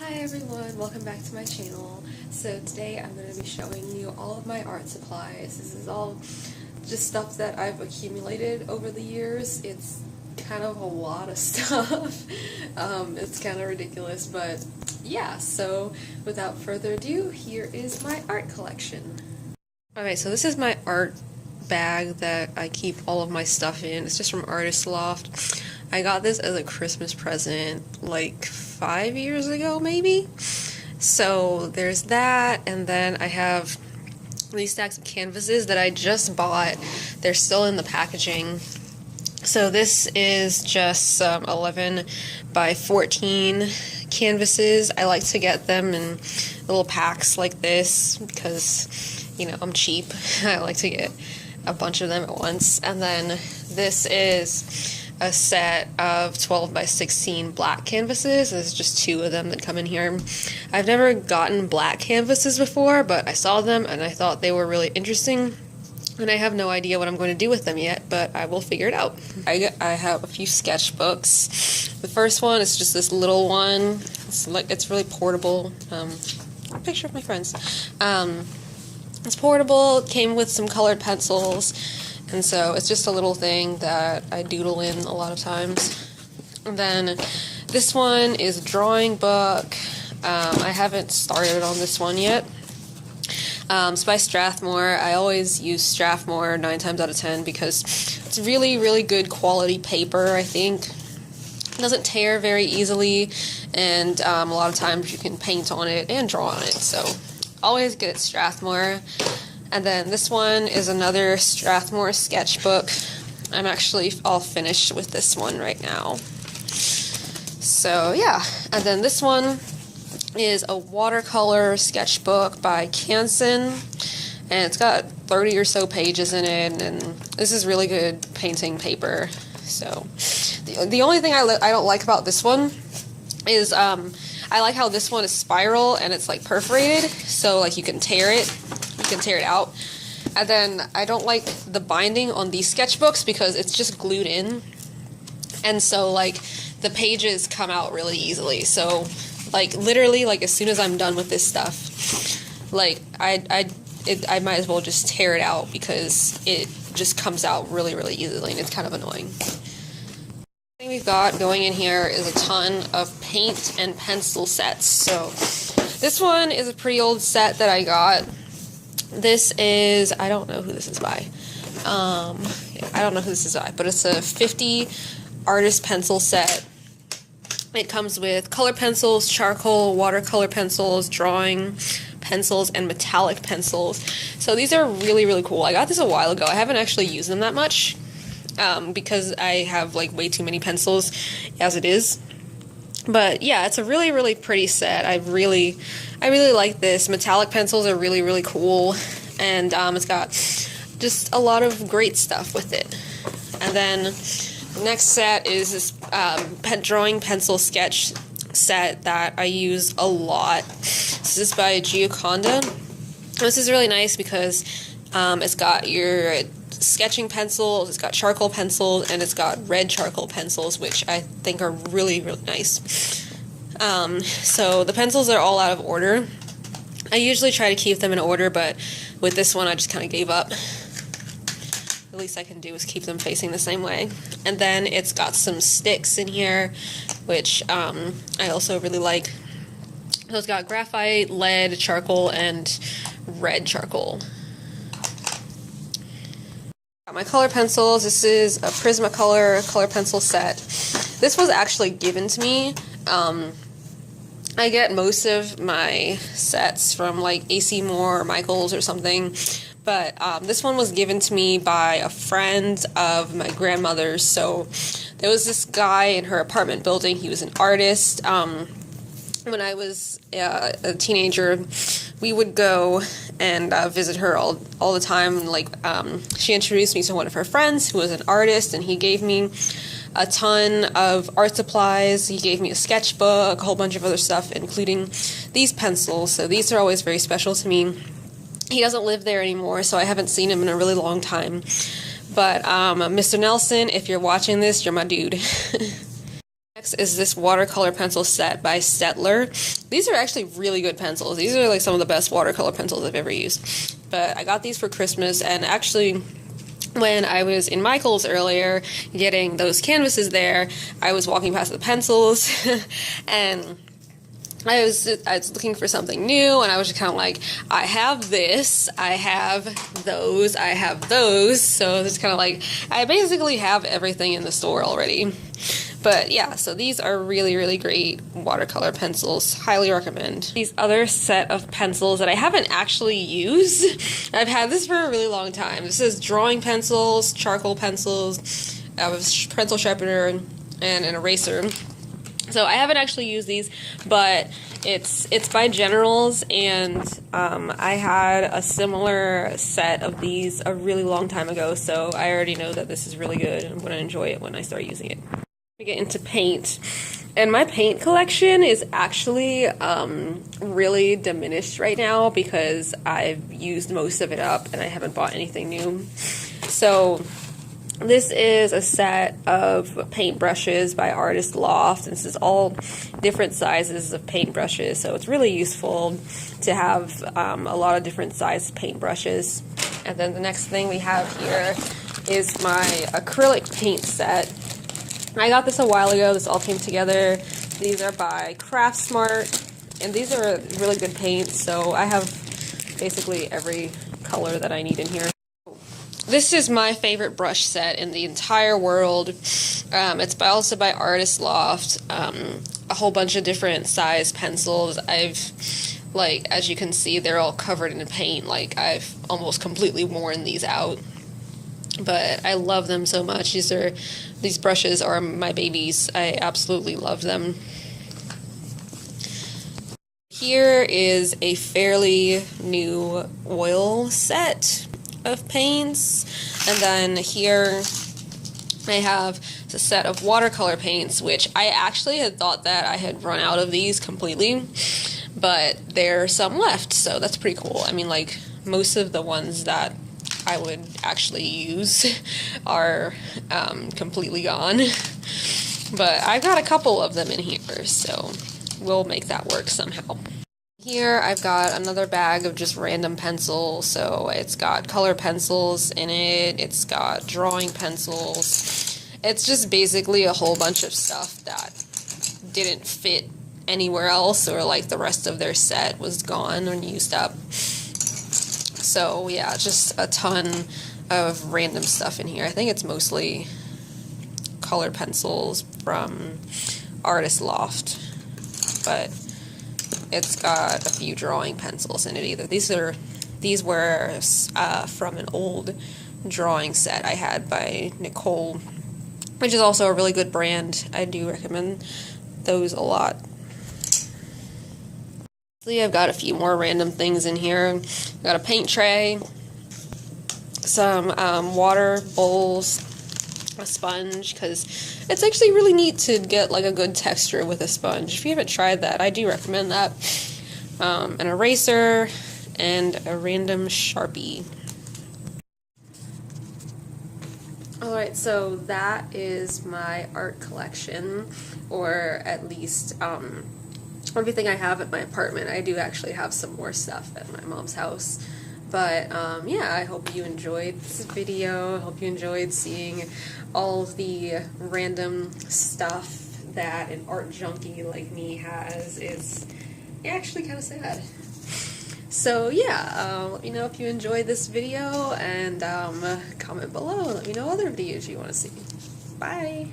Hi everyone, welcome back to my channel. So today I'm going to be showing you all of my art supplies. This is all just stuff that I've accumulated over the years. It's kind of a lot of stuff. It's kind of ridiculous, but yeah, so without further ado, here is my art collection. Alright, so this is my art bag that I keep all of my stuff in. It's just from Artist Loft. I got this as a Christmas present like 5 years ago, maybe. So there's that, and then I have these stacks of canvases that I just bought. They're still in the packaging. So this is just 11 by 14 canvases. I like to get them in little packs like this because, you know, I'm cheap. I like to get a bunch of them at once. And then this is a set of 12 by 16 black canvases. There's just two of them that come in here. I've never gotten black canvases before, but I saw them and I thought they were really interesting. And I have no idea what I'm going to do with them yet, but I will figure it out. I have a few sketchbooks. The first one is just this little one. It's really portable. A picture of my friends. It's portable. It came with some colored pencils. And so it's just a little thing that I doodle in a lot of times. And then this one is a drawing book. I haven't started on this one yet. It's by Strathmore. I always use Strathmore 9 times out of 10 because it's really, really good quality paper, I think. It doesn't tear very easily, and a lot of times you can paint on it and draw on it. So always get Strathmore. And then this one is another Strathmore sketchbook. I'm actually all finished with this one right now. So yeah, and then this one is a watercolor sketchbook by Canson, and it's got 30 or so pages in it, and this is really good painting paper. So the only thing I don't like about this one is I like how this one is spiral and it's like perforated, so like you can tear it out. And then I don't like the binding on these sketchbooks because it's just glued in, and so like the pages come out really easily. So like literally, like as soon as I'm done with this stuff, like I might as well just tear it out because it just comes out really, really easily, and it's kind of annoying. The thing we've got going in here is a ton of paint and pencil sets. So this one is a pretty old set that I got. This is, I don't know who this is by. But it's a 50 artist pencil set. It comes with color pencils, charcoal, watercolor pencils, drawing pencils, and metallic pencils. So these are really, really cool. I got this a while ago. I haven't actually used them that much because I have like way too many pencils as it is. But yeah, it's a really, really pretty set. I really like this. Metallic pencils are really, really cool, and it's got just a lot of great stuff with it. And then the next set is this drawing pencil sketch set that I use a lot. This is by Gioconda. This is really nice because it's got your sketching pencils, it's got charcoal pencils, and it's got red charcoal pencils, which I think are really, really nice. So the pencils are all out of order. I usually try to keep them in order, but with this one I just kind of gave up. The least I can do is keep them facing the same way. And then it's got some sticks in here, which I also really like. So it's got graphite, lead, charcoal, and red charcoal. Got my color pencils. This is a Prismacolor color pencil set. This was actually given to me. I get most of my sets from like AC Moore or Michaels or something, but this one was given to me by a friend of my grandmother's. So there was this guy in her apartment building. He was an artist. When I was a teenager, we would go and visit her all the time. Like she introduced me to one of her friends who was an artist, and he gave me a ton of art supplies. He gave me a sketchbook, a whole bunch of other stuff, including these pencils. So these are always very special to me. He doesn't live there anymore, so I haven't seen him in a really long time. But Mr. Nelson, if you're watching this, you're my dude. My Next is this watercolor pencil set by Staedtler. These are actually really good pencils. These are like some of the best watercolor pencils I've ever used. But I got these for Christmas, and actually when I was in Michael's earlier getting those canvases there, I was walking past the pencils and I was looking for something new, and I was just kind of like, I have this, I have those, I have those, so it's kind of like, I basically have everything in the store already. But yeah, so these are really, really great watercolor pencils. Highly recommend. These other set of pencils that I haven't actually used. I've had this for a really long time. This is drawing pencils, charcoal pencils, a pencil sharpener, and an eraser. So I haven't actually used these, but it's by Generals, and I had a similar set of these a really long time ago, so I already know that this is really good, and I'm going to enjoy it when I start using it. Get into paint, and my paint collection is actually really diminished right now because I've used most of it up and I haven't bought anything new. So this is a set of paintbrushes by Artist Loft. This is all different sizes of paintbrushes, so it's really useful to have a lot of different sized paintbrushes. And then the next thing we have here is my acrylic paint set. I got this a while ago. This all came together. These are by Craftsmart, and these are really good paints, so I have basically every color that I need in here. This is my favorite brush set in the entire world. It's also by Artist Loft. A whole bunch of different size pencils. As you can see, they're all covered in paint. Like, I've almost completely worn these out. But I love them so much. These brushes are my babies. I absolutely love them. Here is a fairly new oil set of paints, and then here I have a set of watercolor paints, which I actually had thought that I had run out of these completely, but there's some left, so that's pretty cool. I mean, like, most of the ones that I would actually use are completely gone, but I've got a couple of them in here, so we'll make that work somehow. Here I've got another bag of just random pencils, so it's got color pencils in it, it's got drawing pencils, it's just basically a whole bunch of stuff that didn't fit anywhere else, or like the rest of their set was gone and used up. So yeah, just a ton of random stuff in here. I think it's mostly colored pencils from Artist Loft, but it's got a few drawing pencils in it either. These were from an old drawing set I had by Nicole, which is also a really good brand. I do recommend those a lot. I've got a few more random things in here. I've got a paint tray, some water bowls, a sponge, because it's actually really neat to get like a good texture with a sponge. If you haven't tried that, I do recommend that. An eraser and a random Sharpie. Alright, so that is my art collection, or at least everything I have at my apartment. I do actually have some more stuff at my mom's house. But yeah, I hope you enjoyed this video. I hope you enjoyed seeing all of the random stuff that an art junkie like me has. It's actually kind of sad. So yeah, let me know if you enjoyed this video, and comment below and let me know other videos you want to see. Bye!